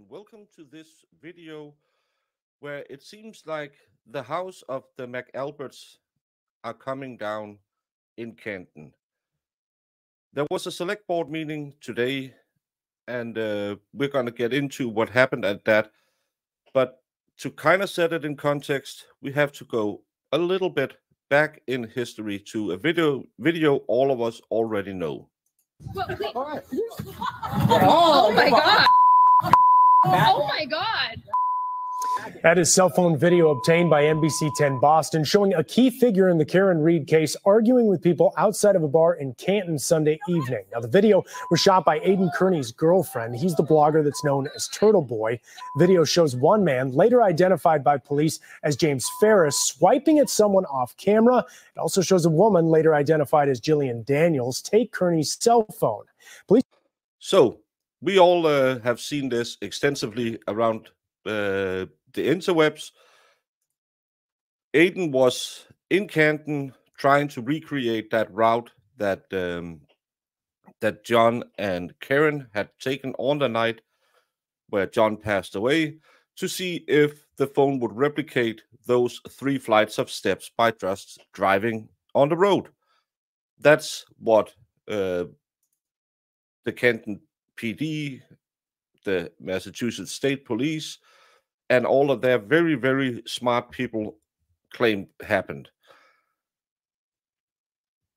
and welcome to this video where it seems like the house of the McAlberts are coming down in Canton. There was a select board meeting today, and we're going to get into what happened at that. But to kind of set it in context, we have to go a little bit back in history to a video all of us already know. All right. Oh my God. Oh my God. That is cell phone video obtained by NBC 10 Boston showing a key figure in the Karen Reed case arguing with people outside of a bar in Canton Sunday evening. Now, the video was shot by Aiden Kearney's girlfriend. He's the blogger that's known as Turtle Boy. Video shows one man, later identified by police as James Ferris, swiping at someone off camera. It also shows a woman, later identified as Jillian Daniels, take Kearney's cell phone. Police. So we all have seen this extensively around the interwebs. Aiden was in Canton trying to recreate that route that that John and Karen had taken on the night where John passed away, to see if the phone would replicate those 3 flights of steps by just driving on the road. That's what the Canton PD, the Massachusetts State Police, and all of their very, very smart people claimed happened.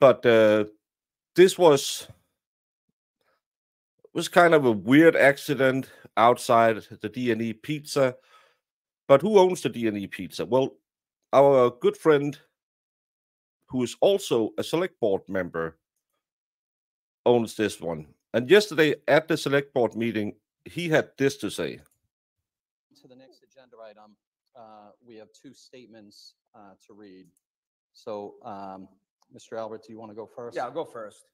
But this was kind of a weird accident outside the D&E Pizza. But who owns the D&E Pizza? Well, our good friend, who is also a select board member, owns this one. And yesterday at the select board meeting, he had this to say. To the next agenda item, we have 2 statements to read. So, Mr. Albert, do you want to go first? Yeah, I'll go first.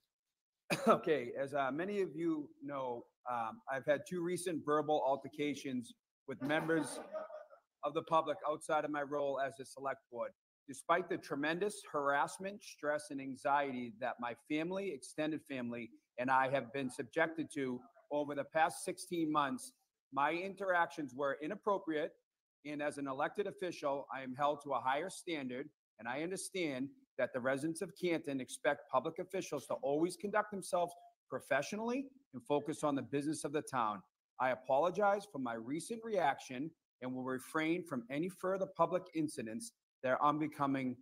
Okay, as many of you know, I've had 2 recent verbal altercations with members of the public outside of my role as a select board. Despite the tremendous harassment, stress, and anxiety that my family, extended family, and I have been subjected to over the past 16 months, my interactions were inappropriate, and as an elected official, I am held to a higher standard, and I understand that the residents of Canton expect public officials to always conduct themselves professionally and focus on the business of the town. I apologize for my recent reaction and will refrain from any further public incidents that I'm becoming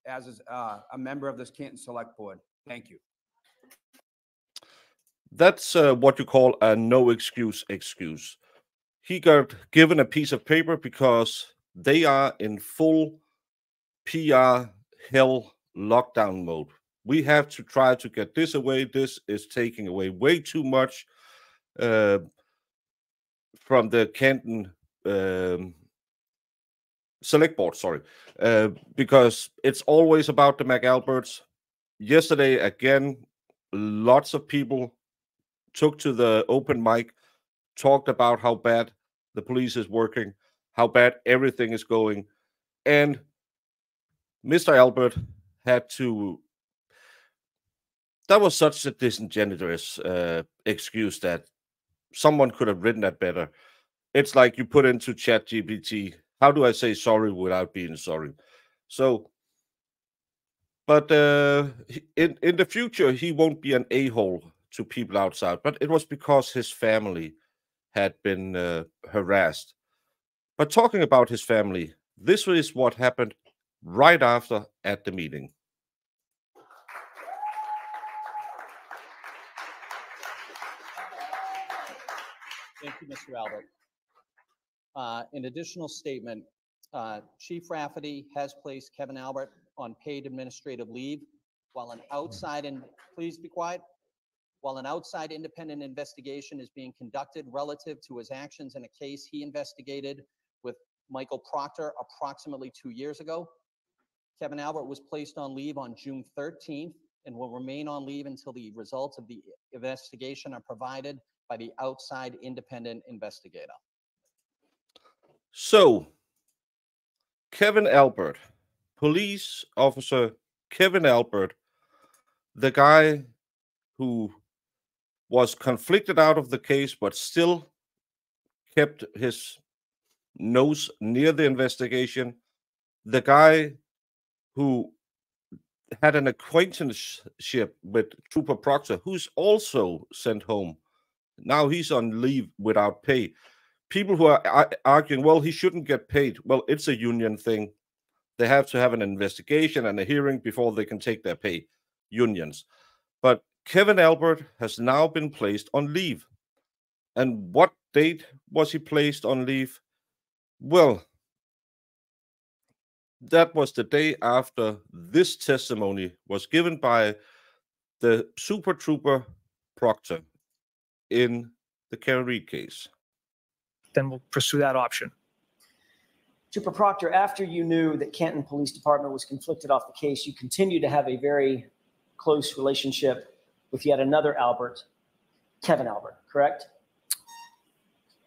as a member of this Canton Select Board. Thank you. That's what you call a no excuse excuse. He got given a piece of paper because they are in full PR hell lockdown mode. We have to try to get this away. This is taking away way too much from the Canton Select Board, sorry, because it's always about the McAlberts. Yesterday, again, lots of people took to the open mic, talked about how bad the police is working, how bad everything is going. And Mr. Albert had to... That was such a disingenuous excuse that someone could have written that better. It's like you put into ChatGPT, how do I say sorry without being sorry? So, but in the future, he won't be an a-hole to people outside, but it was because his family had been harassed. But talking about his family, this is what happened right after at the meeting. Thank you, Mr. Albert. An additional statement, Chief Rafferty has placed Kevin Albert on paid administrative leave while an outside, and please be quiet, while an outside independent investigation is being conducted relative to his actions in a case he investigated with Michael Proctor approximately 2 years ago. Kevin Albert was placed on leave on June 13th and will remain on leave until the results of the investigation are provided by the outside independent investigator. So, Kevin Albert, police officer Kevin Albert, the guy who was conflicted out of the case but still kept his nose near the investigation. The guy who had an acquaintanceship with Trooper Proctor, who's also sent home. Now he's on leave without pay. People who are arguing, well, he shouldn't get paid. Well, it's a union thing. They have to have an investigation and a hearing before they can take their pay, unions. But Kevin Albert has now been placed on leave. And what date was he placed on leave? Well, that was the day after this testimony was given by the Super Trooper Proctor in the Karen Reed case. Then we'll pursue that option. Trooper Proctor, after you knew that Canton Police Department was conflicted off the case, you continue to have a very close relationship with yet another Albert, Kevin Albert, correct?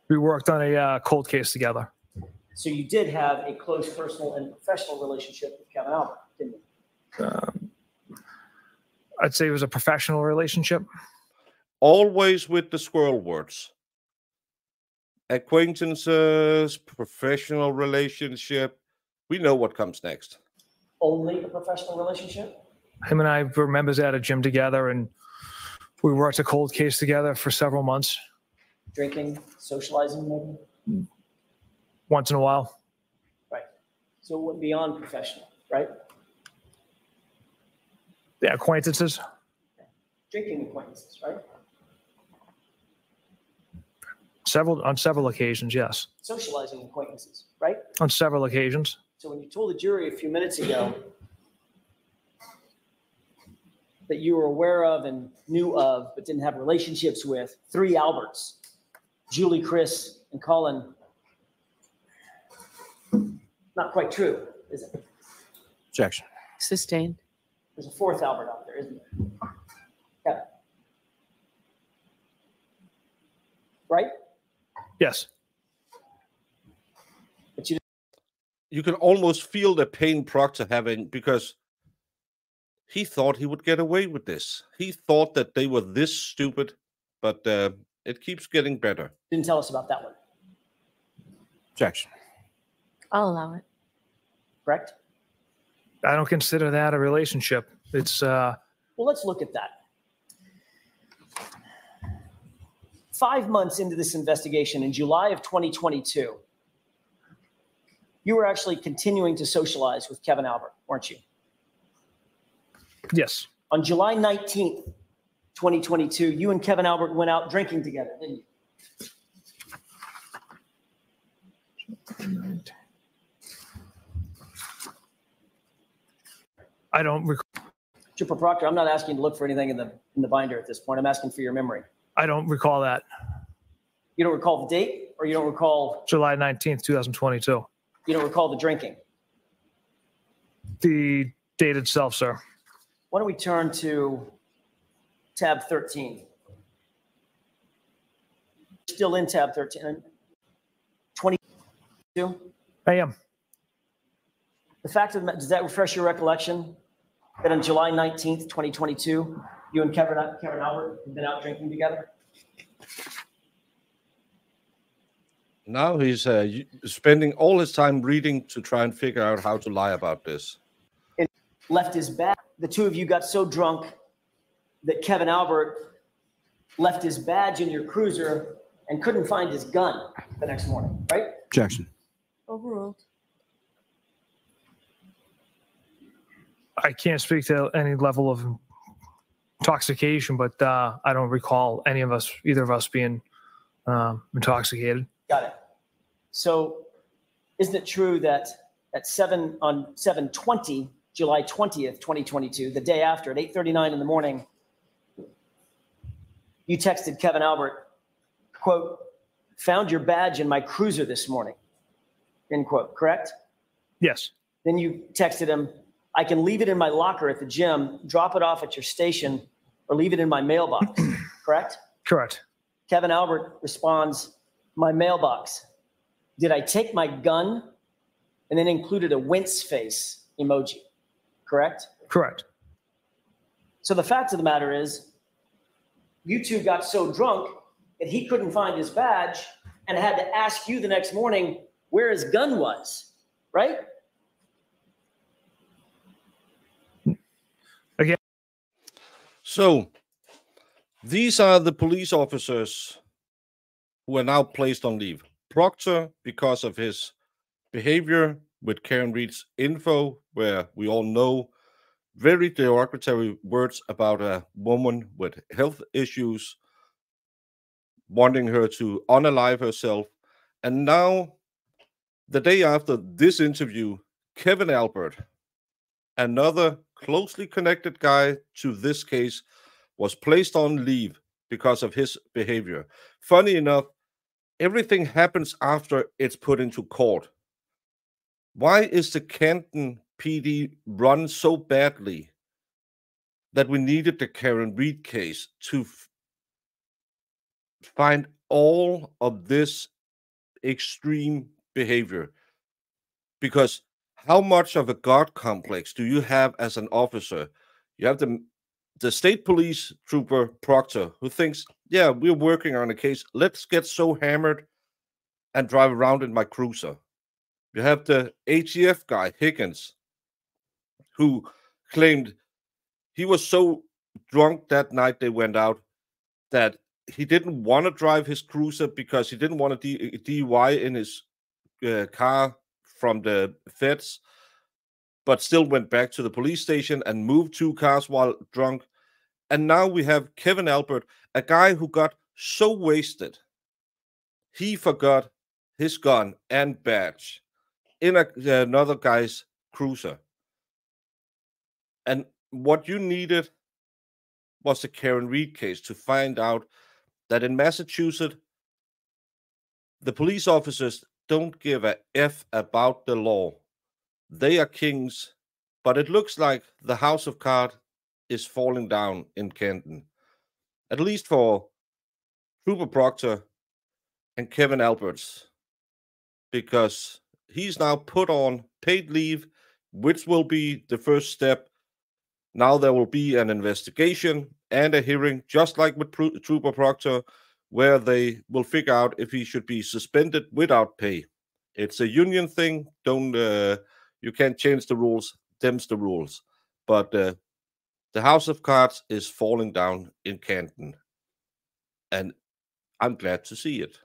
We worked on a cold case together. So you did have a close personal and professional relationship with Kevin Albert, didn't you? I'd say it was a professional relationship. Always with the squirrel words. Acquaintances, professional relationship. We know what comes next. Only a professional relationship? Him and I were members at a gym together, and we worked a cold case together for several months. Drinking, socializing, maybe? Once in a while. Right. So it went beyond professional, right? Yeah, acquaintances. Drinking acquaintances, right? On several occasions, yes. Socializing acquaintances, right? On several occasions. So when you told the jury a few minutes ago that you were aware of and knew of, but didn't have relationships with 3 Alberts, Julie, Chris, and Colin, not quite true, is it? Objection. Sustained. There's a 4th Albert out there, isn't there? Yeah. Right? Yes. But you can almost feel the pain Proctor having, because he thought he would get away with this. He thought that they were this stupid, but it keeps getting better. didn't tell us about that one, Objection. I'll allow it. correct? I don't consider that a relationship. It's Well, let's look at that. 5 months into this investigation, in July of 2022, you were actually continuing to socialize with Kevin Albert, weren't you? yes. On July 19th, 2022, you and Kevin Albert went out drinking together, didn't you? I don't recall. Trooper Proctor, I'm not asking you to look for anything in the binder at this point. I'm asking for your memory. I don't recall that. You don't recall the date, or you don't recall, July 19th, 2022. you don't recall the drinking? The date itself, sir. Why don't we turn to tab 13? Still in tab 13. 22? I am. The fact of the matter, does that refresh your recollection that on July 19th, 2022, you and Kevin Albert have been out drinking together? Now he's spending all his time reading to try and figure out how to lie about this. And left his badge. The two of you got so drunk that Kevin Albert left his badge in your cruiser and couldn't find his gun the next morning, right? Objection. Overruled. I can't speak to any level of intoxication, but I don't recall either of us being intoxicated. Got it. So isn't it true that at 7/20, July 20th, 2022, the day after, at 8:39 in the morning, you texted Kevin Albert, quote, "Found your badge in my cruiser this morning," end quote, correct? Yes. Then you texted him, "I can leave it in my locker at the gym, drop it off at your station, or leave it in my mailbox," correct? Correct. Kevin Albert responds, "My mailbox. Did I take my gun?" And then included a wince face emoji, correct? Correct. So the fact of the matter is, you two got so drunk that he couldn't find his badge and had to ask you the next morning where his gun was, right? Again. So these are the police officers who are now placed on leave. Proctor, because of his behavior with Karen Reed's info, where we all know very derogatory words about a woman with health issues, wanting her to unalive herself. And now, the day after this interview, Kevin Albert, another closely connected guy to this case, was placed on leave because of his behavior. Funny enough, everything happens after it's put into court. Why is the Canton PD run so badly that we needed the Karen Reed case to find all of this extreme behavior? Because how much of a God complex do you have as an officer? You have the state police trooper Proctor, who thinks, yeah, we're working on a case. Let's get so hammered and drive around in my cruiser. You have the ATF guy, Higgins, who claimed he was so drunk that night they went out that he didn't want to drive his cruiser because he didn't want a DUI in his car from the feds, but still went back to the police station and moved 2 cars while drunk. And now we have Kevin Albert, a guy who got so wasted, he forgot his gun and badge in another guy's cruiser. And what you needed was the Karen Reed case to find out that in Massachusetts, the police officers don't give a F about the law. They are kings, but it looks like the house of cards is falling down in Canton, at least for Trooper Proctor and Kevin Alberts, because he's now put on paid leave, which will be the first step. Now there will be an investigation and a hearing, just like with Trooper Proctor, where they will figure out if he should be suspended without pay. It's a union thing. You can't change the rules. Them's the rules. But the house of cards is falling down in Canton, and I'm glad to see it.